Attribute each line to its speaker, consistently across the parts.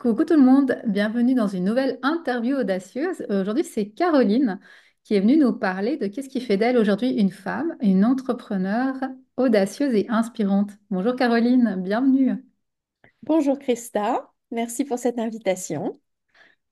Speaker 1: Coucou tout le monde, bienvenue dans une nouvelle interview audacieuse. Aujourd'hui, c'est Caroline qui est venue nous parler de qu'est-ce qui fait d'elle aujourd'hui une femme, une entrepreneure audacieuse et inspirante. Bonjour Caroline, bienvenue.
Speaker 2: Bonjour Christa, merci pour cette invitation.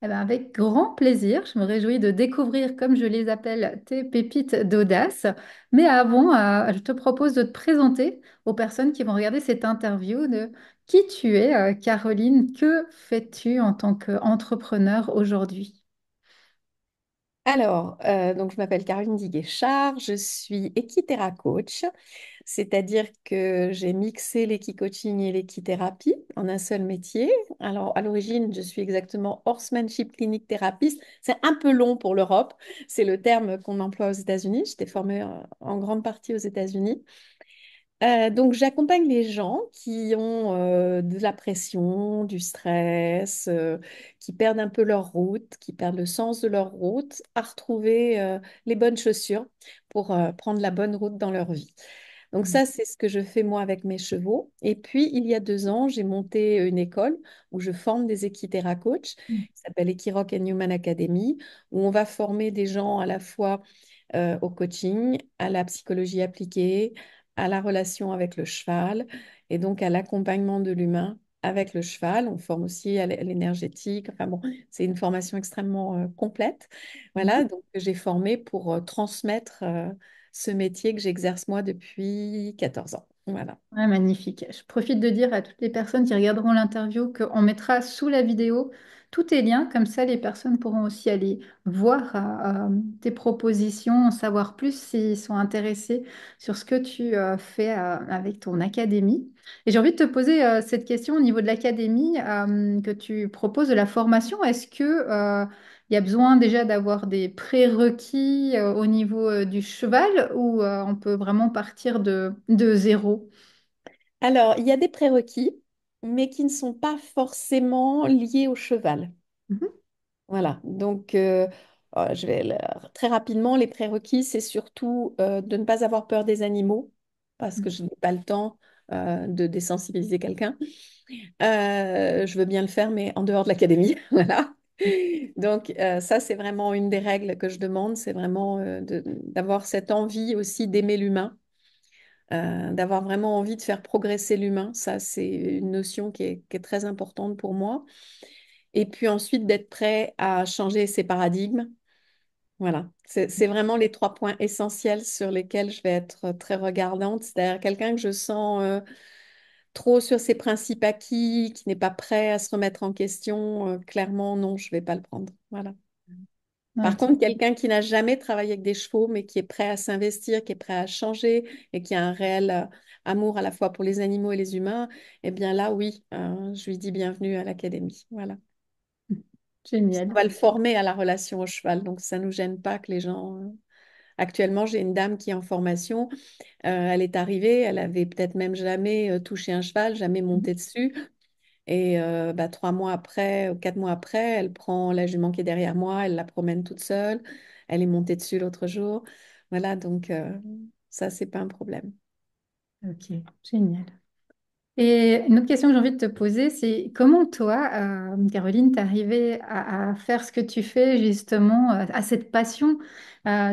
Speaker 1: Eh ben, avec grand plaisir, je me réjouis de découvrir, comme je les appelle, tes pépites d'audace. Mais avant, je te propose de te présenter aux personnes qui vont regarder cette interview de qui tu es, Caroline. Que fais-tu en tant qu'entrepreneur aujourd'hui?
Speaker 2: Donc je m'appelle Caroline Diguéchard, je suis Equiterra Coach, c'est-à-dire que j'ai mixé l'équicoaching et l'équithérapie en un seul métier. Alors, à l'origine, je suis exactement Horsemanship Clinic Therapist. C'est un peu long pour l'Europe, c'est le terme qu'on emploie aux États-Unis. J'étais formée en grande partie aux États-Unis. Donc, j'accompagne les gens qui ont de la pression, du stress, qui perdent un peu leur route, qui perdent le sens de leur route, à retrouver les bonnes chaussures pour prendre la bonne route dans leur vie. Donc ça, c'est ce que je fais moi avec mes chevaux. Et puis, il y a 2 ans, j'ai monté une école où je forme des équiterra coach, qui s'appelle Equiroc and Human Academy, où on va former des gens à la fois au coaching, à la psychologie appliquée, à la relation avec le cheval et donc à l'accompagnement de l'humain avec le cheval. On forme aussi à l'énergétique. Enfin bon, c'est une formation extrêmement complète. Voilà, donc j'ai formé pour transmettre ce métier que j'exerce moi depuis 14 ans. Voilà.
Speaker 1: Ouais, magnifique. Je profite de dire à toutes les personnes qui regarderont l'interview qu'on mettra sous la vidéo tous tes liens, comme ça les personnes pourront aussi aller voir tes propositions, en savoir plus s'ils sont intéressés sur ce que tu fais avec ton académie. Et j'ai envie de te poser cette question au niveau de l'académie que tu proposes de la formation. Est-ce que il y a besoin déjà d'avoir des prérequis au niveau du cheval ou on peut vraiment partir de zéro?
Speaker 2: Alors, il y a des prérequis, mais qui ne sont pas forcément liés au cheval.
Speaker 1: Mhm.
Speaker 2: Voilà, donc je vais très rapidement, les prérequis, c'est surtout de ne pas avoir peur des animaux, parce que je n'ai pas le temps de désensibiliser quelqu'un. Je veux bien le faire, mais en dehors de l'académie, voilà. Donc ça, c'est vraiment une des règles que je demande, c'est vraiment d'avoir cette envie aussi d'aimer l'humain, d'avoir vraiment envie de faire progresser l'humain. Ça, c'est une notion qui est très importante pour moi. Et puis ensuite, d'être prêt à changer ses paradigmes. Voilà, c'est vraiment les 3 points essentiels sur lesquels je vais être très regardante. C'est-à-dire quelqu'un que je sens trop sur ses principes acquis, qui n'est pas prêt à se remettre en question, clairement, non, je ne vais pas le prendre. Voilà. Par
Speaker 1: Ok,
Speaker 2: contre, quelqu'un qui n'a jamais travaillé avec des chevaux, mais qui est prêt à s'investir, qui est prêt à changer et qui a un réel amour à la fois pour les animaux et les humains, eh bien là, oui, je lui dis bienvenue à l'académie. Voilà. On
Speaker 1: génial.
Speaker 2: va le former à la relation au cheval, donc ça ne nous gêne pas que les gens... Actuellement, j'ai une dame qui est en formation. Elle est arrivée, elle avait peut-être même jamais touché un cheval, jamais monté dessus. Et 3 mois après, ou 4 mois après, elle prend la jument qui est derrière moi, elle la promène toute seule. Elle est montée dessus l'autre jour. Voilà, donc ça, c'est pas un problème.
Speaker 1: Ok, génial. Et une autre question que j'ai envie de te poser, c'est comment toi, Caroline, t'es arrivée à faire ce que tu fais justement, à cette passion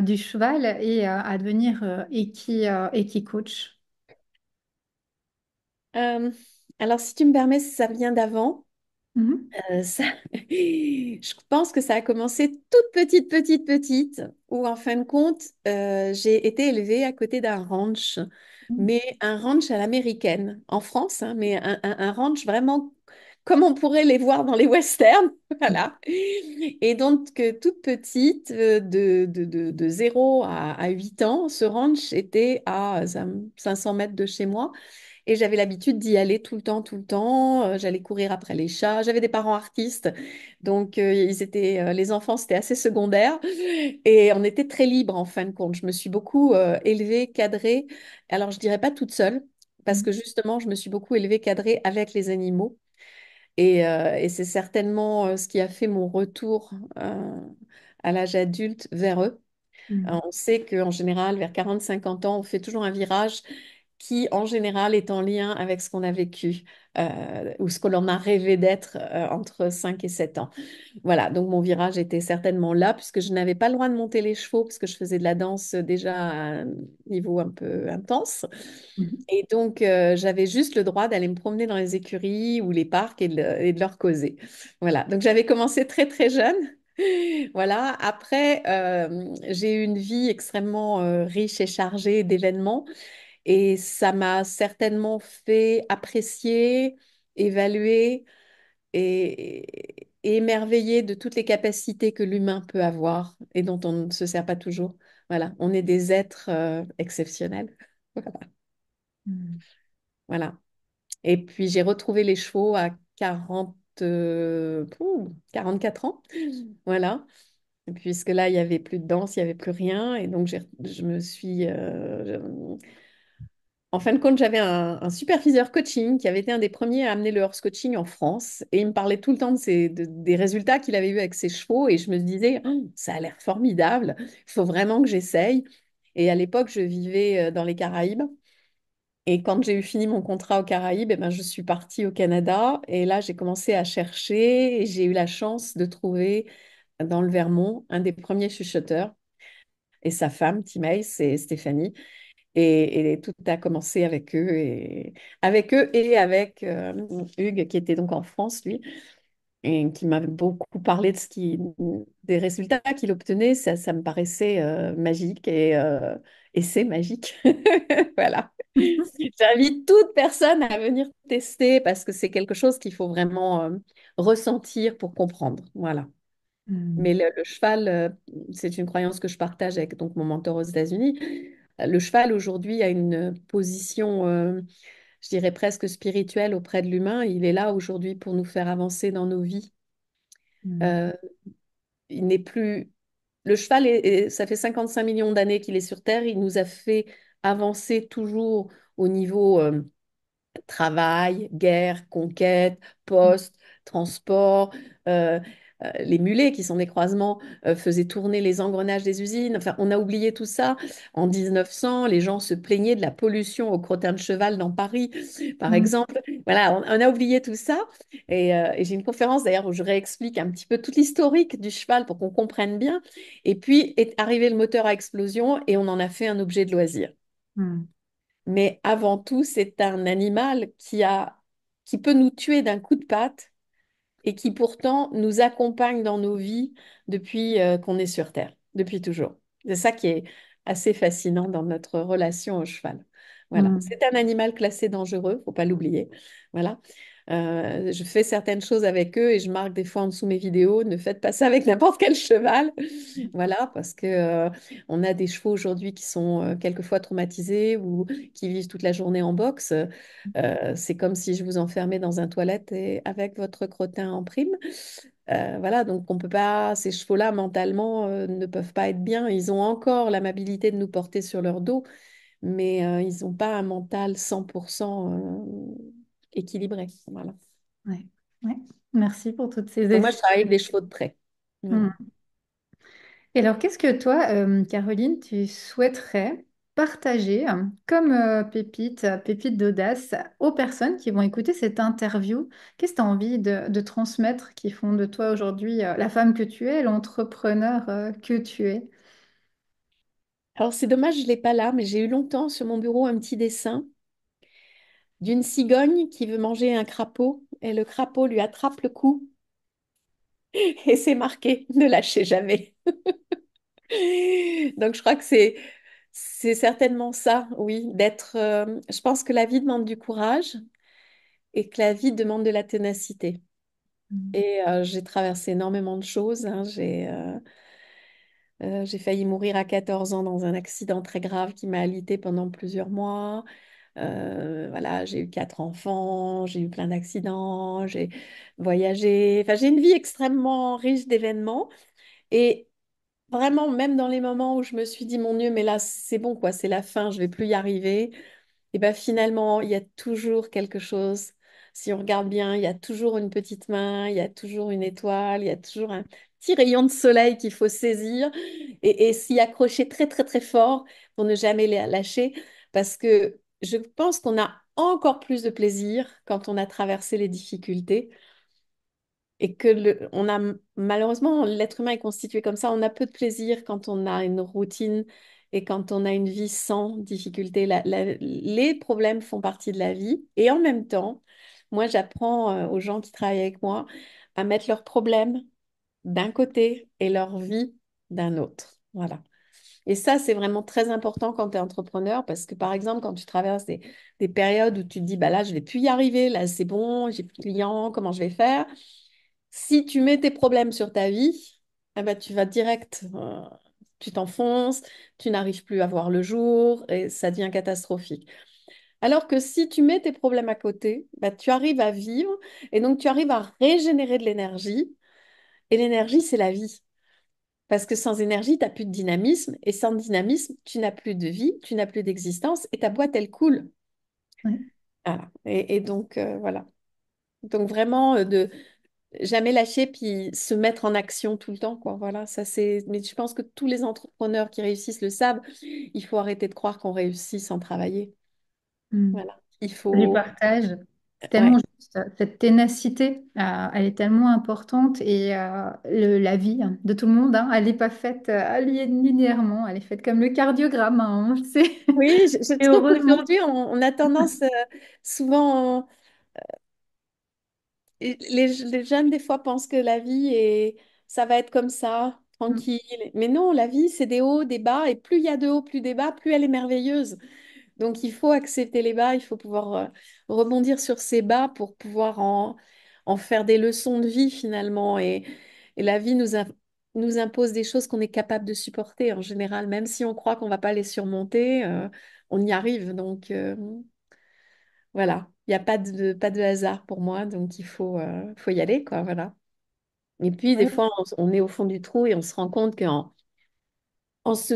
Speaker 1: du cheval et à devenir équi-coach?
Speaker 2: Euh, alors, si tu me permets, ça vient d'avant.
Speaker 1: Mhm.
Speaker 2: Ça, je pense que ça a commencé toute petite, petite, petite, où en fin de compte, j'ai été élevée à côté d'un ranch, mais un ranch à l'américaine, en France, hein, mais un ranch vraiment comme on pourrait les voir dans les westerns, voilà. Et donc, toute petite, de 0 à 8 ans, ce ranch était à 500 mètres de chez moi. Et j'avais l'habitude d'y aller tout le temps, tout le temps. J'allais courir après les chats. J'avais des parents artistes, donc les enfants, c'était assez secondaire. Et on était très libre en fin de compte. Je me suis beaucoup élevée, cadrée. Alors, je dirais pas toute seule, parce que justement, je me suis beaucoup élevée, cadrée avec les animaux. Et c'est certainement ce qui a fait mon retour à l'âge adulte vers eux.
Speaker 1: Mhm.
Speaker 2: On sait qu'en général, vers 40-50 ans, on fait toujours un virage qui en général est en lien avec ce qu'on a vécu ou ce que l'on a rêvé d'être entre 5 et 7 ans. Voilà, donc mon virage était certainement là, puisque je n'avais pas le droit de monter les chevaux, parce que je faisais de la danse déjà à un niveau un peu intense.
Speaker 1: Mhm.
Speaker 2: Et donc, j'avais juste le droit d'aller me promener dans les écuries ou les parcs et de leur causer. Voilà, donc j'avais commencé très très jeune. Voilà, après, j'ai eu une vie extrêmement riche et chargée d'événements. Et ça m'a certainement fait apprécier, évaluer et émerveiller de toutes les capacités que l'humain peut avoir et dont on ne se sert pas toujours. Voilà, on est des êtres exceptionnels. Voilà.
Speaker 1: Mhm.
Speaker 2: Voilà. Et puis j'ai retrouvé les chevaux à 44 ans. Voilà. Puisque là, il n'y avait plus de danse, il n'y avait plus rien. Et donc, je me suis, en fin de compte, j'avais un superviseur coaching qui avait été un des premiers à amener le horse coaching en France. Et il me parlait tout le temps des résultats qu'il avait eu avec ses chevaux. Et je me disais, oh, ça a l'air formidable. Il faut vraiment que j'essaye. Et à l'époque, je vivais dans les Caraïbes. Et quand j'ai eu fini mon contrat aux Caraïbes, eh ben, je suis partie au Canada. Et là, j'ai commencé à chercher. Et j'ai eu la chance de trouver dans le Vermont un des premiers chuchoteurs. Et sa femme, Timay, c'est Stéphanie. Et tout a commencé avec eux et avec Hugues, qui était donc en France, lui, et qui m'avait beaucoup parlé des résultats qu'il obtenait. Ça me paraissait magique et c'est magique. Voilà. J'invite toute personne à venir tester parce que c'est quelque chose qu'il faut vraiment ressentir pour comprendre. Voilà. Mais
Speaker 1: Mhm.
Speaker 2: le cheval, c'est une croyance que je partage avec donc, mon mentor aux États-Unis. Le cheval aujourd'hui a une position, je dirais presque spirituelle auprès de l'humain. Il est là aujourd'hui pour nous faire avancer dans nos vies.
Speaker 1: Mhm.
Speaker 2: Euh, il n'est plus... Le cheval, ça fait 55 millions d'années qu'il est sur Terre. Il nous a fait avancer toujours au niveau travail, guerre, conquête, poste, transport. euh, les mulets, qui sont des croisements, faisaient tourner les engrenages des usines. Enfin, on a oublié tout ça. En 1900, les gens se plaignaient de la pollution au crottin de cheval dans Paris, par
Speaker 1: Mhm.
Speaker 2: exemple. Voilà, on a oublié tout ça. Et j'ai une conférence d'ailleurs où je réexplique un petit peu toute l'historique du cheval pour qu'on comprenne bien. Et puis est arrivé le moteur à explosion et on en a fait un objet de loisir.
Speaker 1: Mhm.
Speaker 2: Mais avant tout, c'est un animal qui peut nous tuer d'un coup de patte et qui pourtant nous accompagne dans nos vies depuis qu'on est sur Terre, depuis toujours. C'est ça qui est assez fascinant dans notre relation au cheval. Voilà,
Speaker 1: Mhm.
Speaker 2: c'est un animal classé dangereux, faut pas l'oublier. Voilà. Je fais certaines choses avec eux et je marque des fois en dessous mes vidéos, ne faites pas ça avec n'importe quel cheval. Voilà, parce que on a des chevaux aujourd'hui qui sont quelquefois traumatisés ou qui vivent toute la journée en boxe. C'est comme si je vous enfermais dans un toilette et avec votre crottin en prime. Voilà, donc on peut pas, ces chevaux-là mentalement ne peuvent pas être bien. Ils ont encore l'amabilité de nous porter sur leur dos, mais ils n'ont pas un mental 100% équilibré. Voilà.
Speaker 1: Ouais. Ouais. Merci pour toutes ces
Speaker 2: Donc moi, je travaille avec
Speaker 1: explications.
Speaker 2: des chevaux de près. Voilà.
Speaker 1: Mhm. Et alors, qu'est-ce que toi, Caroline, tu souhaiterais partager comme pépite d'audace aux personnes qui vont écouter cette interview? Qu'est-ce que tu as envie de transmettre qui font de toi aujourd'hui la femme que tu es, l'entrepreneur que tu es?
Speaker 2: Alors c'est dommage, je ne l'ai pas là, mais j'ai eu longtemps sur mon bureau un petit dessin d'une cigogne qui veut manger un crapaud et le crapaud lui attrape le cou et c'est marqué ne lâchez jamais. Donc je crois que c'est certainement ça, oui, d'être. Je pense que la vie demande du courage et que la vie demande de la ténacité.
Speaker 1: Mhm.
Speaker 2: Et j'ai traversé énormément de choses, hein. J'ai failli mourir à 14 ans dans un accident très grave qui m'a alitée pendant plusieurs mois. Voilà, j'ai eu 4 enfants, j'ai eu plein d'accidents, j'ai voyagé. Enfin, j'ai une vie extrêmement riche d'événements. Et vraiment, même dans les moments où je me suis dit, mon Dieu, mais là, c'est bon, quoi, c'est la fin, je vais plus y arriver. Et bien finalement, il y a toujours quelque chose. Si on regarde bien, il y a toujours une petite main, il y a toujours une étoile, il y a toujours un petit rayon de soleil qu'il faut saisir et s'y accrocher très, très, très fort pour ne jamais lâcher. Parce que je pense qu'on a encore plus de plaisir quand on a traversé les difficultés et que malheureusement, l'être humain est constitué comme ça. On a peu de plaisir quand on a une routine et quand on a une vie sans difficulté. Les problèmes font partie de la vie et en même temps, moi, j'apprends aux gens qui travaillent avec moi à mettre leurs problèmes d'un côté et leur vie d'un autre. Voilà. Et ça, c'est vraiment très important quand tu es entrepreneur parce que, par exemple, quand tu traverses des périodes où tu te dis, bah là, je vais plus y arriver, là, c'est bon, j'ai plus de clients, comment je vais faire? Si tu mets tes problèmes sur ta vie, eh ben, tu vas direct, tu t'enfonces, tu n'arrives plus à voir le jour et ça devient catastrophique. Alors que si tu mets tes problèmes à côté, bah, tu arrives à vivre et donc tu arrives à régénérer de l'énergie. Et l'énergie, c'est la vie. Parce que sans énergie, tu n'as plus de dynamisme. Et sans dynamisme, tu n'as plus de vie, tu n'as plus d'existence et ta boîte, elle coule.
Speaker 1: Ouais.
Speaker 2: Voilà. Et donc, voilà. Donc, vraiment, de jamais lâcher puis se mettre en action tout le temps, quoi. Voilà, ça c'est. Mais je pense que tous les entrepreneurs qui réussissent le savent. Il faut arrêter de croire qu'on réussit sans travailler.
Speaker 1: Mm.
Speaker 2: Voilà. Il
Speaker 1: Du
Speaker 2: faut.
Speaker 1: partage. C'est tellement
Speaker 2: Ouais.
Speaker 1: juste. Cette ténacité, elle est tellement importante et la vie hein, de tout le monde, hein, elle n'est pas faite linéairement, elle est faite comme le cardiogramme, hein, on le sait.
Speaker 2: Oui, je
Speaker 1: Et
Speaker 2: trouve
Speaker 1: heureusement.
Speaker 2: qu'aujourd'hui, on a tendance souvent. Les jeunes, des fois, pensent que la vie est, ça va être comme ça,
Speaker 1: Mm.
Speaker 2: tranquille. Mais non, la vie, c'est des hauts, des bas. Et plus il y a de hauts, plus des bas, plus elle est merveilleuse. Donc, il faut accepter les bas. Il faut pouvoir rebondir sur ces bas pour pouvoir en faire des leçons de vie, finalement. Et la vie nous impose des choses qu'on est capable de supporter en général. Même si on croit qu'on va pas les surmonter, on y arrive. Donc, voilà. Il n'y a pas de hasard pour moi. Donc, faut y aller, quoi. Voilà. Et puis, des
Speaker 1: Ouais.
Speaker 2: fois, on est au fond du trou et on se rend compte qu'en se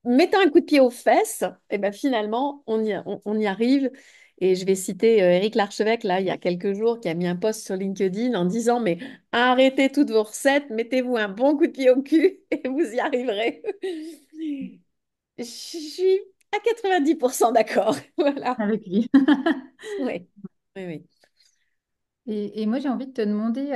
Speaker 2: mettant un coup de pied aux fesses, et ben finalement, on y arrive. Et je vais citer Éric Larchevêque, là, il y a quelques jours, qui a mis un post sur LinkedIn en disant, mais arrêtez toutes vos recettes, mettez-vous un bon coup de pied au cul et vous y arriverez. Je suis à 90% d'accord. Voilà.
Speaker 1: Avec lui.
Speaker 2: Oui, oui, oui.
Speaker 1: Et moi, j'ai envie de te demander,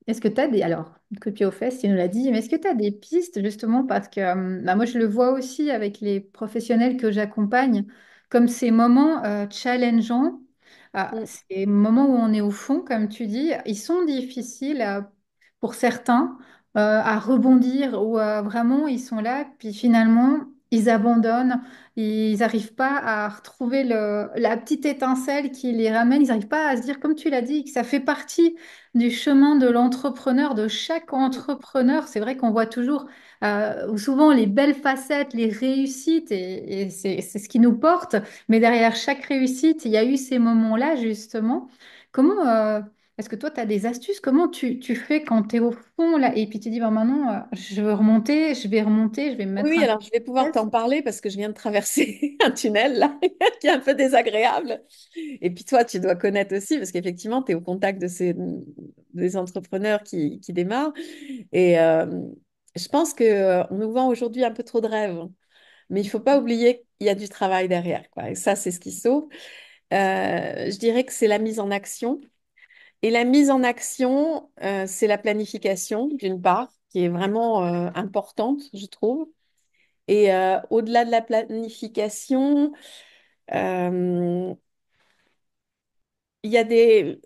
Speaker 1: est-ce que tu as des... Alors, coup de pied aux fesses, tu nous l'as dit, mais est-ce que tu as des pistes justement parce que bah, moi, je le vois aussi avec les professionnels que j'accompagne, comme ces moments challengeants,
Speaker 2: Mm.
Speaker 1: ces moments où on est au fond, comme tu dis, ils sont difficiles pour certains à rebondir ou vraiment, ils sont là, puis finalement, ils abandonnent. Ils n'arrivent pas à retrouver la petite étincelle qui les ramène. Ils n'arrivent pas à se dire, comme tu l'as dit, que ça fait partie du chemin de l'entrepreneur, de chaque entrepreneur. C'est vrai qu'on voit toujours, ou souvent les belles facettes, les réussites, et c'est ce qui nous porte. Mais derrière chaque réussite, il y a eu ces moments-là, justement. Comment, est-ce que toi, tu as des astuces? Comment tu fais quand tu es au fond, là, et puis tu dis, ben, maintenant, je veux remonter, je vais remonter, je vais me
Speaker 2: Oui,
Speaker 1: mettre
Speaker 2: oui,
Speaker 1: un...
Speaker 2: alors je vais pouvoir t'en parler parce que je viens de traverser un tunnel là, qui est un peu désagréable. Et puis toi, tu dois connaître aussi parce qu'effectivement, tu es au contact des entrepreneurs qui démarrent. Et je pense qu'on nous vend aujourd'hui un peu trop de rêves. Mais il faut pas oublier qu'il y a du travail derrière, quoi. Et ça, c'est ce qui sauve. Je dirais que c'est la mise en action. Et la mise en action, c'est la planification, d'une part, qui est vraiment importante, je trouve. Et au-delà de la planification, euh, il y a des...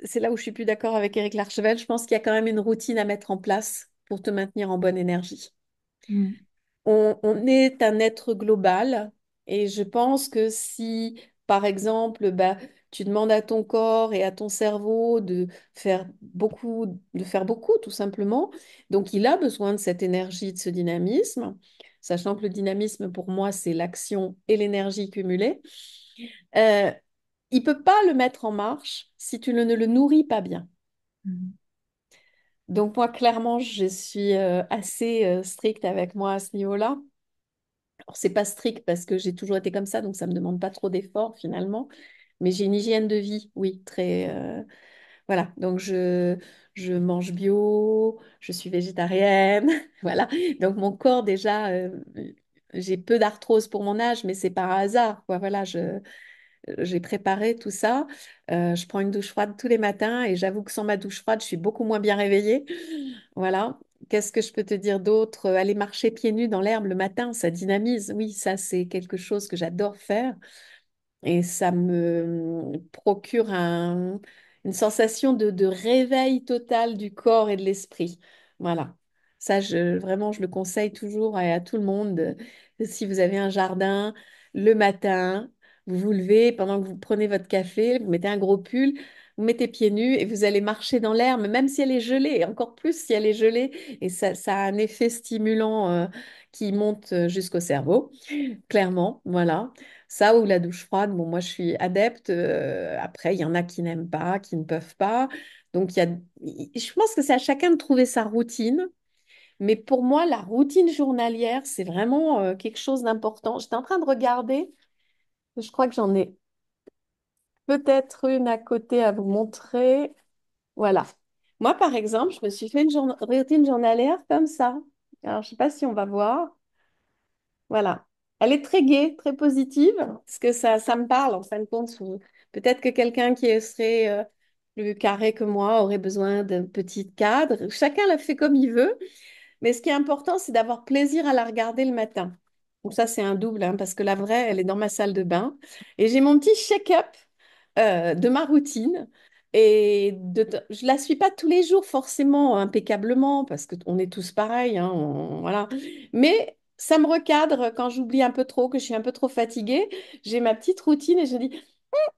Speaker 2: C'est là où je suis plus d'accord avec Éric Larchevel. Je pense qu'il y a quand même une routine à mettre en place pour te maintenir en bonne énergie.
Speaker 1: Mm.
Speaker 2: On est un être global et je pense que si, par exemple, bah, tu demandes à ton corps et à ton cerveau de faire beaucoup, tout simplement, donc il a besoin de cette énergie, de ce dynamisme, sachant que le dynamisme, pour moi, c'est l'action et l'énergie cumulée. Euh, il peut pas le mettre en marche si tu ne le nourris pas bien.
Speaker 1: Mm.
Speaker 2: Donc moi, clairement, je suis assez stricte avec moi à ce niveau-là. Alors, c'est pas strict parce que j'ai toujours été comme ça, donc ça me demande pas trop d'efforts finalement. Mais j'ai une hygiène de vie, oui, très. Voilà, donc je mange bio, je suis végétarienne, voilà. Donc mon corps déjà j'ai peu d'arthrose pour mon âge, mais c'est par hasard, quoi. Voilà, j'ai préparé tout ça. Je prends une douche froide tous les matins et j'avoue que sans ma douche froide, je suis beaucoup moins bien réveillée. Voilà. Qu'est-ce que je peux te dire d'autre? Aller marcher pieds nus dans l'herbe le matin, ça dynamise. Oui, ça, c'est quelque chose que j'adore faire. Et ça me procure une sensation de réveil total du corps et de l'esprit. Voilà. Ça, vraiment, je le conseille toujours à tout le monde. Si vous avez un jardin, le matin, vous vous levez, pendant que vous prenez votre café, vous mettez un gros pull, vous mettez pieds nus et vous allez marcher dans l'herbe, même si elle est gelée, et encore plus si elle est gelée. Et ça a un effet stimulant, qui monte jusqu'au cerveau, clairement. Voilà. Ça ou la douche froide, bon, moi je suis adepte. Après, il y en a qui n'aiment pas, qui ne peuvent pas. Donc, je pense que c'est à chacun de trouver sa routine. Mais pour moi, la routine journalière, c'est vraiment quelque chose d'important. J'étais en train de regarder. Je crois que j'en ai peut-être une à côté à vous montrer. Voilà. Moi, par exemple, je me suis fait une routine journalière comme ça. Alors, je ne sais pas si on va voir. Voilà. Elle est très gaie, très positive, parce que ça me parle en fin de compte. Peut-être que quelqu'un qui serait plus carré que moi aurait besoin d'un petit cadre. Chacun la fait comme il veut, mais ce qui est important, c'est d'avoir plaisir à la regarder le matin. Donc ça, c'est un double, hein, parce que la vraie, elle est dans ma salle de bain. Et j'ai mon petit check-up de ma routine. Je la suis pas tous les jours forcément impeccablement parce qu'on est tous pareils, hein, voilà. Mais ça me recadre quand j'oublie un peu trop, que je suis un peu trop fatiguée. J'ai ma petite routine et je dis,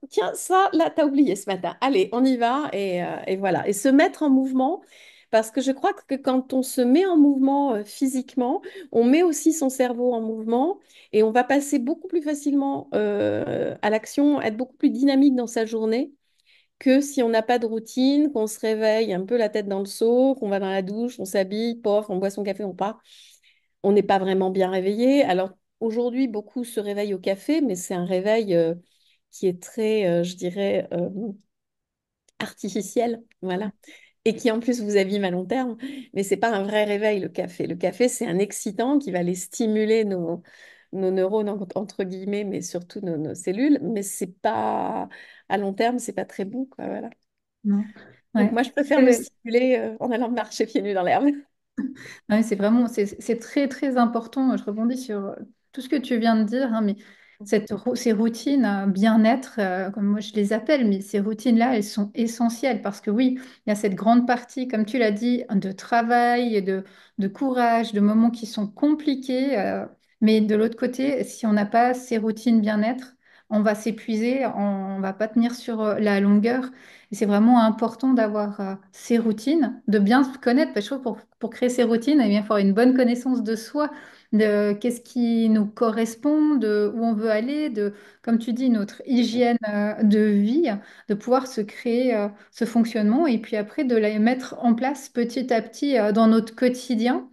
Speaker 2: tiens, ça, là, t'as oublié ce matin. Allez, on y va et voilà. Et se mettre en mouvement. Parce que je crois que quand on se met en mouvement physiquement, on met aussi son cerveau en mouvement et on va passer beaucoup plus facilement à l'action, être beaucoup plus dynamique dans sa journée que si on n'a pas de routine, qu'on se réveille un peu la tête dans le seau, qu'on va dans la douche, on s'habille, pof, on boit son café, on part. On n'est pas vraiment bien réveillé. Alors aujourd'hui, beaucoup se réveillent au café, mais c'est un réveil qui est très, je dirais, artificiel, voilà. Et qui en plus vous abîme à long terme. Mais c'est pas un vrai réveil, le café. Le café, c'est un excitant qui va aller stimuler nos neurones, entre guillemets, mais surtout nos cellules. Mais c'est pas, à long terme, c'est pas très bon, quoi, voilà.
Speaker 1: Non.
Speaker 2: Donc
Speaker 1: Ouais.
Speaker 2: moi, je préfère me stimuler en allant marcher pieds nus dans l'herbe.
Speaker 1: Ouais, c'est vraiment, c'est très, très important. Je rebondis sur tout ce que tu viens de dire, hein, mais ces routines bien-être, comme moi je les appelle, mais ces routines-là, elles sont essentielles parce que oui, il y a cette grande partie, comme tu l'as dit, de travail, de courage, de moments qui sont compliqués. Mais de l'autre côté, si on n'a pas ces routines bien-être, on va s'épuiser, on va pas tenir sur la longueur. Et c'est vraiment important d'avoir ces routines, de bien se connaître, parce que je trouve pour créer ces routines, eh bien, il faut avoir une bonne connaissance de soi, de qu'est-ce qui nous correspond, de où on veut aller, de, comme tu dis, notre hygiène de vie, de pouvoir se créer ce fonctionnement et puis après de la mettre en place petit à petit dans notre quotidien.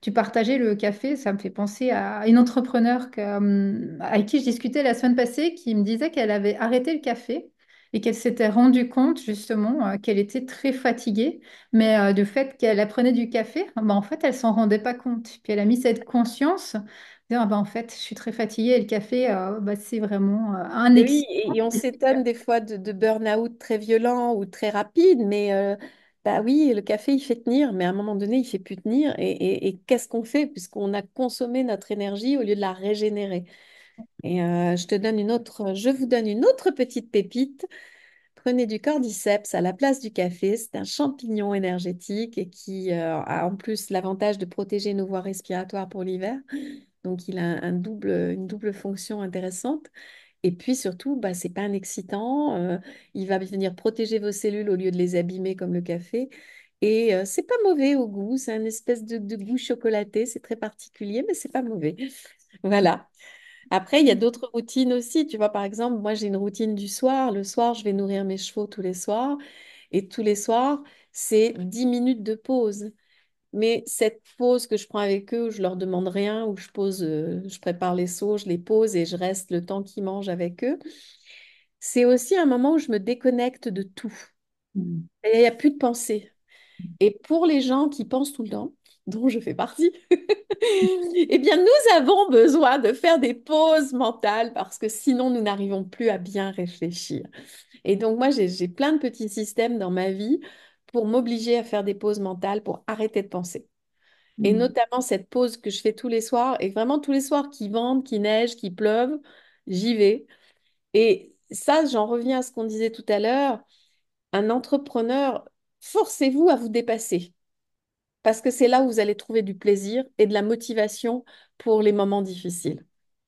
Speaker 1: Tu partageais le café, ça me fait penser à une entrepreneur avec qui je discutais la semaine passée qui me disait qu'elle avait arrêté le café et qu'elle s'était rendue compte justement qu'elle était très fatiguée, mais du fait qu'elle prenait du café, bah, en fait, elle s'en rendait pas compte. Puis elle a mis cette conscience, dire, ah, bah, en fait, je suis très fatiguée et le café, bah, c'est vraiment un
Speaker 2: Et oui,
Speaker 1: excitant.
Speaker 2: et on s'étonne des fois de burn-out très violent ou très rapide, mais bah oui, le café, il fait tenir, mais à un moment donné, il fait plus tenir. Et qu'est-ce qu'on fait puisqu'on a consommé notre énergie au lieu de la régénérer? Et je vous donne une autre petite pépite. Prenez du cordyceps à la place du café. C'est un champignon énergétique et qui a en plus l'avantage de protéger nos voies respiratoires pour l'hiver. Donc, il a une double fonction intéressante. Et puis surtout, bah, c'est pas un excitant. Il va venir protéger vos cellules au lieu de les abîmer comme le café. Et c'est pas mauvais au goût. C'est un espèce de goût chocolaté. C'est très particulier, mais c'est pas mauvais. Voilà. Après, il y a d'autres routines aussi. Tu vois, par exemple, moi, j'ai une routine du soir. Le soir, je vais nourrir mes chevaux tous les soirs. Et tous les soirs, c'est 10 minutes de pause. Mais cette pause que je prends avec eux, où je leur demande rien, où je pose, je prépare les seaux, je les pose et je reste le temps qu'ils mangent avec eux, c'est aussi un moment où je me déconnecte de tout.
Speaker 1: Mm.
Speaker 2: Et il n'y a plus de pensée. Et pour les gens qui pensent tout le temps, dont je fais partie, eh bien, nous avons besoin de faire des pauses mentales parce que sinon, nous n'arrivons plus à bien réfléchir. Et donc, moi, j'ai plein de petits systèmes dans ma vie pour m'obliger à faire des pauses mentales, pour arrêter de penser. Et
Speaker 1: Mm.
Speaker 2: notamment cette pause que je fais tous les soirs, et vraiment tous les soirs qui vendent, qui neige, qui pleuve, j'y vais. Et ça, j'en reviens à ce qu'on disait tout à l'heure, un entrepreneur, forcez-vous à vous dépasser, parce que c'est là où vous allez trouver du plaisir et de la motivation pour les moments difficiles.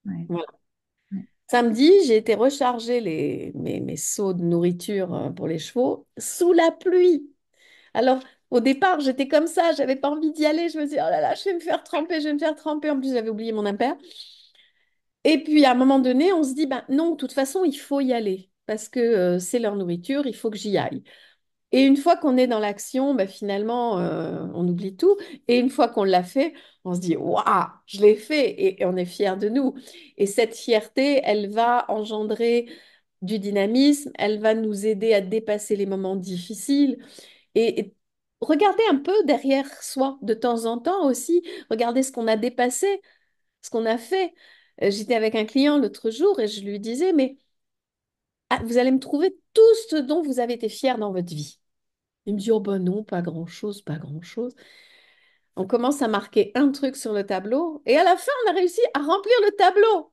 Speaker 1: Ouais,
Speaker 2: Voilà.
Speaker 1: ouais.
Speaker 2: Samedi, j'ai été recharger mes seaux de nourriture pour les chevaux sous la pluie. Alors, au départ, j'étais comme ça, j'avais pas envie d'y aller. Je me disais, oh là là, je vais me faire tremper, je vais me faire tremper. En plus, j'avais oublié mon impair. Et puis, à un moment donné, on se dit, ben non, de toute façon, il faut y aller parce que c'est leur nourriture, il faut que j'y aille. Et une fois qu'on est dans l'action, ben, finalement, on oublie tout. Et une fois qu'on l'a fait, on se dit, waouh, je l'ai fait et on est fier de nous. Et cette fierté, elle va engendrer du dynamisme, elle va nous aider à dépasser les moments difficiles et regarder un peu derrière soi de temps en temps aussi, regarder ce qu'on a dépassé, ce qu'on a fait. J'étais avec un client l'autre jour et je lui disais, mais vous allez me trouver tout ce dont vous avez été fier dans votre vie. Il me dit, oh ben non, pas grand-chose, pas grand-chose. On commence à marquer un truc sur le tableau et à la fin, on a réussi à remplir le tableau.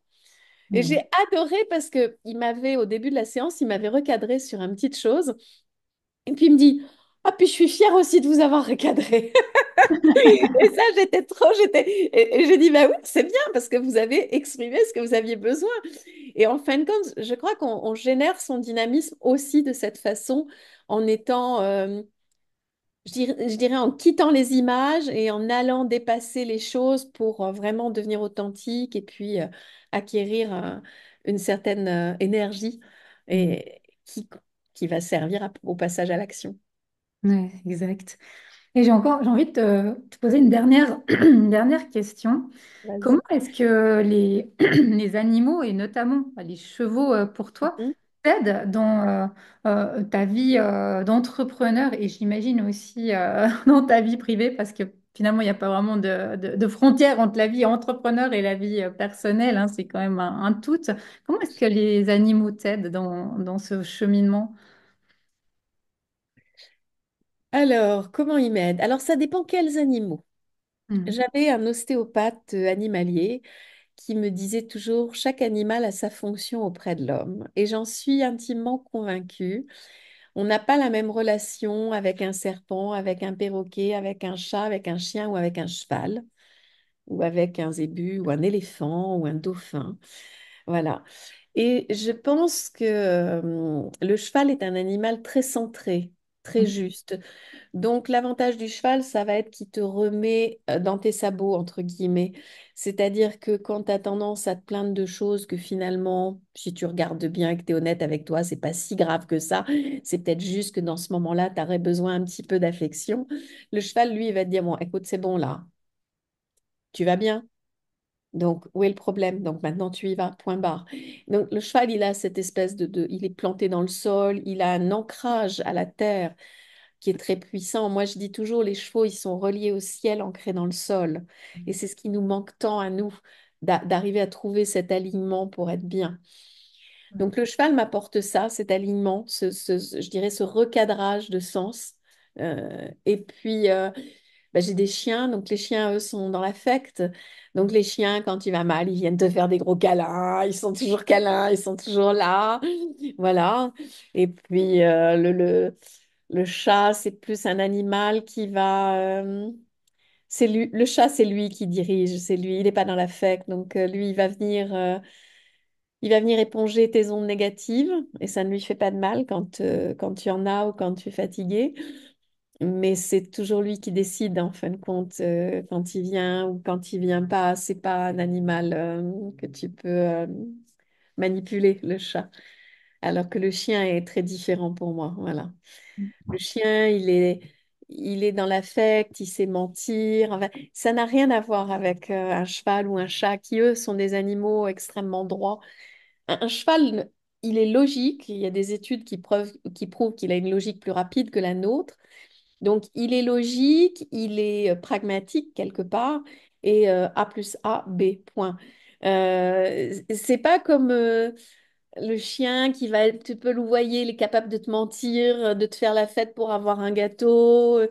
Speaker 2: Et
Speaker 1: Mm.
Speaker 2: j'ai adoré parce que il m'avait, au début de la séance, il m'avait recadré sur une petite chose. Et puis il me dit, ah, puis je suis fière aussi de vous avoir recadré. Et ça, et j'ai dit, bah oui, c'est bien parce que vous avez exprimé ce que vous aviez besoin. Et en fin de compte, je crois qu'on génère son dynamisme aussi de cette façon, en étant, je dirais en quittant les images et en allant dépasser les choses pour vraiment devenir authentique et puis acquérir une certaine énergie
Speaker 1: Mm.
Speaker 2: et qui va servir au passage à l'action.
Speaker 1: Ouais, exact. Et j'ai envie de te poser une dernière, une dernière question. Comment
Speaker 2: Vas-y.
Speaker 1: est-ce que les animaux, et notamment les chevaux pour toi,
Speaker 2: Mhm.
Speaker 1: t'aident dans ta vie d'entrepreneur et j'imagine aussi dans ta vie privée parce que finalement, il n'y a pas vraiment de frontière entre la vie entrepreneur et la vie personnelle, hein, c'est quand même un tout. Comment est-ce que les animaux t'aident dans ce cheminement?
Speaker 2: Alors, comment ils m'aident? Alors, ça dépend quels animaux.
Speaker 1: Hmm.
Speaker 2: J'avais un ostéopathe animalier qui me disait toujours, chaque animal a sa fonction auprès de l'homme. Et j'en suis intimement convaincue. On n'a pas la même relation avec un serpent, avec un perroquet, avec un chat, avec un chien ou avec un cheval, ou avec un zébu, ou un éléphant, ou un dauphin. Voilà. Et je pense que le cheval est un animal très centré, très
Speaker 1: Hmm.
Speaker 2: juste. Donc, l'avantage du cheval, ça va être qu'il te remet dans tes sabots, entre guillemets. C'est-à-dire que quand tu as tendance à te plaindre de choses que finalement, si tu regardes bien et que tu es honnête avec toi, c'est pas si grave que ça. C'est peut-être juste que dans ce moment-là, tu aurais besoin un petit peu d'affection. Le cheval, lui, il va te dire, bon, écoute, c'est bon là, tu vas bien. Donc, où est le problème? Donc, maintenant, tu y vas, point barre. Donc, le cheval, il a cette espèce il est planté dans le sol, il a un ancrage à la terre qui est très puissant. Moi, je dis toujours, les chevaux, ils sont reliés au ciel, ancrés dans le sol. Et c'est ce qui nous manque tant à nous, d'arriver à trouver cet alignement pour être bien. Donc, le cheval m'apporte ça, cet alignement, je dirais ce recadrage de sens. Et puis, bah, j'ai des chiens, donc les chiens, eux, sont dans l'affect. Donc, les chiens, quand tu vas mal, ils viennent te faire des gros câlins, ils sont toujours câlins, ils sont toujours là. Voilà. Et puis, le chat, c'est plus un animal qui va... c'est lui, le chat, c'est lui qui dirige, c'est lui, il n'est pas dans l'affect. Donc, lui, il va venir éponger tes ondes négatives et ça ne lui fait pas de mal quand tu en as ou quand tu es fatigué. Mais c'est toujours lui qui décide, en fin de compte, quand il vient ou quand il vient pas. C'est pas un animal que tu peux manipuler, le chat. Alors que le chien est très différent pour moi. Voilà. Le chien, il est dans l'affect, il sait mentir. Enfin, ça n'a rien à voir avec un cheval ou un chat qui, eux, sont des animaux extrêmement droits. Un cheval, il est logique. Il y a des études qui prouvent qu'il a une logique plus rapide que la nôtre. Donc, il est logique, il est pragmatique quelque part, et A plus A, B, point. C'est pas comme le chien qui va être, tu peux le voyer, il est capable de te mentir, de te faire la fête pour avoir un gâteau.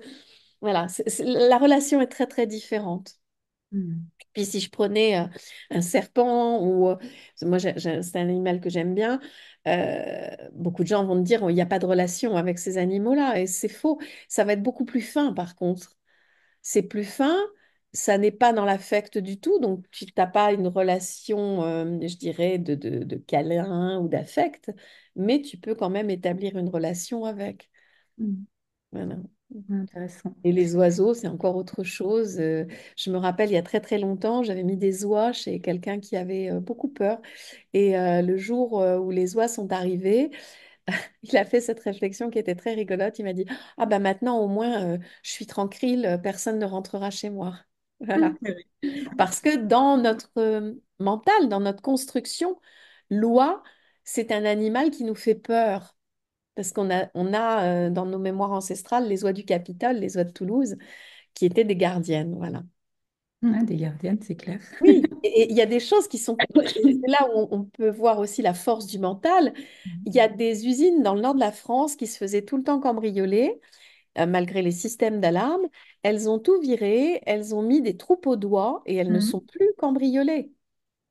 Speaker 2: Voilà, la relation est très, très différente.
Speaker 1: Mm.
Speaker 2: Puis si je prenais un serpent ou moi c'est un animal que j'aime bien, beaucoup de gens vont me dire il n'y a pas de relation avec ces animaux-là et c'est faux. Ça va être beaucoup plus fin par contre. C'est plus fin, ça n'est pas dans l'affect du tout, donc tu n'as pas une relation, je dirais, de câlin ou d'affect, mais tu peux quand même établir une relation avec.
Speaker 1: Mm.
Speaker 2: Voilà.
Speaker 1: Intéressant.
Speaker 2: Et les oiseaux, c'est encore autre chose. Je me rappelle, il y a très très longtemps, j'avais mis des oies chez quelqu'un qui avait beaucoup peur. Et le jour où les oies sont arrivées, il a fait cette réflexion qui était très rigolote. Il m'a dit, ah bah maintenant au moins je suis tranquille, personne ne rentrera chez moi. Voilà. Parce que dans notre mental, dans notre construction, l'oie, c'est un animal qui nous fait peur. Parce qu'on a dans nos mémoires ancestrales les oies du Capitole, les oies de Toulouse qui étaient des gardiennes, voilà.
Speaker 1: Ah, des gardiennes, c'est clair.
Speaker 2: Oui, et il y a des choses qui sont... C'est là où on peut voir aussi la force du mental. Il y a des usines dans le nord de la France qui se faisaient tout le temps cambrioler, malgré les systèmes d'alarme. Elles ont tout viré, elles ont mis des troupeaux d'oies et elles ne sont
Speaker 1: Mhm.
Speaker 2: plus cambriolées.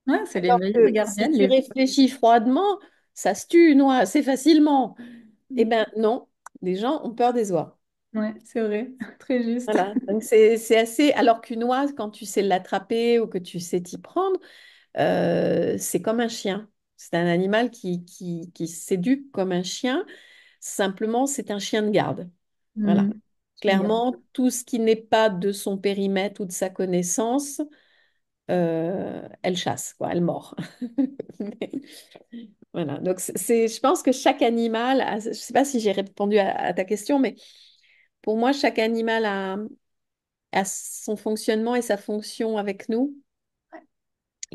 Speaker 1: Ouais, c'est les
Speaker 2: Alors
Speaker 1: meilleures
Speaker 2: que si
Speaker 1: gardiennes.
Speaker 2: tu réfléchis froidement, ça se tue une oie assez facilement. Eh bien non, les gens ont peur des oies.
Speaker 1: Ouais, c'est vrai. Très juste.
Speaker 2: Voilà, donc c'est assez... Alors qu'une oie, quand tu sais l'attraper ou que tu sais t'y prendre, c'est comme un chien. C'est un animal qui s'éduque comme un chien. Simplement, c'est un chien de garde. Voilà.
Speaker 1: Mhm. Je garde.
Speaker 2: Clairement, tout ce qui n'est pas de son périmètre ou de sa connaissance, elle chasse, quoi, elle mord. Mais voilà. Donc, je pense que chaque animal, je ne sais pas si j'ai répondu à ta question, mais pour moi, chaque animal a son fonctionnement et sa fonction avec nous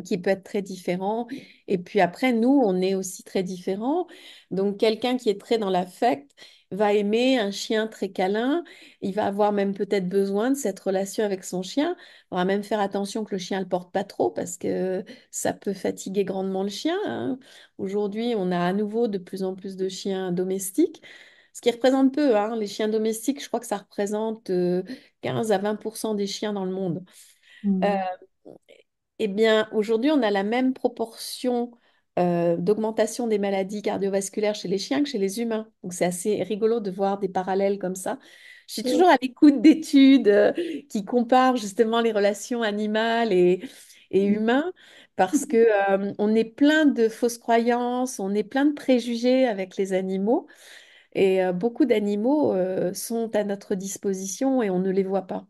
Speaker 2: qui peut être très différent. Et puis après, nous, on est aussi très différents. Donc, quelqu'un qui est très dans l'affect va aimer un chien très câlin. Il va avoir même peut-être besoin de cette relation avec son chien. On va même faire attention que le chien ne le porte pas trop parce que ça peut fatiguer grandement le chien, hein. Aujourd'hui, on a à nouveau de plus en plus de chiens domestiques. Ce qui représente peu, hein. Les chiens domestiques, je crois que ça représente 15 à 20% des chiens dans le monde. Euh,
Speaker 1: Mhm.
Speaker 2: eh bien, aujourd'hui, on a la même proportion d'augmentation des maladies cardiovasculaires chez les chiens que chez les humains. Donc, c'est assez rigolo de voir des parallèles comme ça. Je suis toujours à l'écoute d'études qui comparent justement les relations animales et humains parce que on est plein de fausses croyances, on est plein de préjugés avec les animaux et beaucoup d'animaux sont à notre disposition et on ne les voit pas.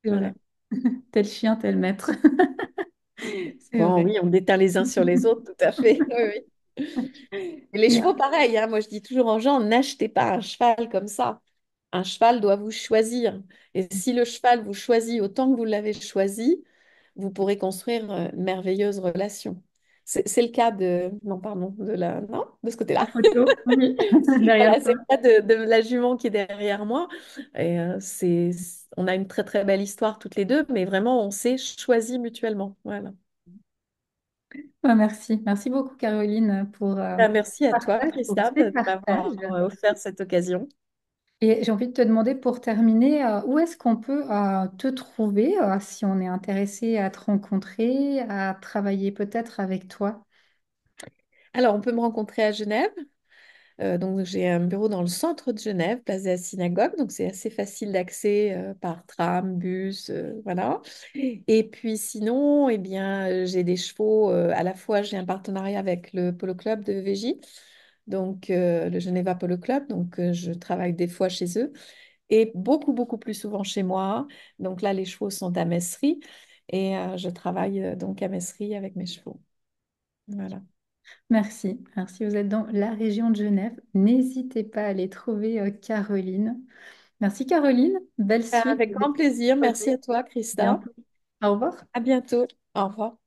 Speaker 1: C'est
Speaker 2: Voilà.
Speaker 1: vrai. Tel chien, tel maître. C'est
Speaker 2: Bon,
Speaker 1: vrai.
Speaker 2: oui, on déteint les uns sur les autres, tout à fait. Oui, oui. Et les
Speaker 1: Et,
Speaker 2: chevaux, pareil, hein. Moi, je dis toujours aux gens, n'achetez pas un cheval comme ça. Un cheval doit vous choisir. Et si le cheval vous choisit autant que vous l'avez choisi, vous pourrez construire une merveilleuse relation. C'est le cas de... Non, pardon, de la... Non, de ce
Speaker 1: la
Speaker 2: côté-là.
Speaker 1: photo, oui, derrière
Speaker 2: Voilà,
Speaker 1: toi.
Speaker 2: c'est le cas de la jument qui est derrière moi. Et on a une très, très belle histoire toutes les deux, mais vraiment, on s'est choisi mutuellement. Voilà.
Speaker 1: Merci. Merci beaucoup, Caroline, pour
Speaker 2: Ah, merci à toi,
Speaker 1: partage, pour
Speaker 2: Christa,
Speaker 1: ces
Speaker 2: de m'avoir
Speaker 1: partages.
Speaker 2: offert cette occasion.
Speaker 1: Et j'ai envie de te demander pour terminer, où est-ce qu'on peut te trouver si on est intéressé à te rencontrer, à travailler peut-être avec toi?
Speaker 2: Alors, on peut me rencontrer à Genève. Donc, j'ai un bureau dans le centre de Genève, place de la Synagogue. Donc, c'est assez facile d'accès par tram, bus, voilà. Et puis, sinon, eh bien, j'ai des chevaux. À la fois, j'ai un partenariat avec le Polo Club de Végy, donc le Geneva Polo Club. Donc, je travaille des fois chez eux et beaucoup, beaucoup plus souvent chez moi. Donc là, les chevaux sont à Messery et je travaille donc à Messery avec mes chevaux. Voilà.
Speaker 1: Merci. Alors, si vous êtes dans la région de Genève, n'hésitez pas à aller trouver Caroline. Merci, Caroline. Belle suite
Speaker 2: Avec
Speaker 1: des
Speaker 2: grand plaisir. Merci
Speaker 1: projets.
Speaker 2: à toi, Christa.
Speaker 1: Bientôt. Au revoir.
Speaker 2: À bientôt. Au revoir.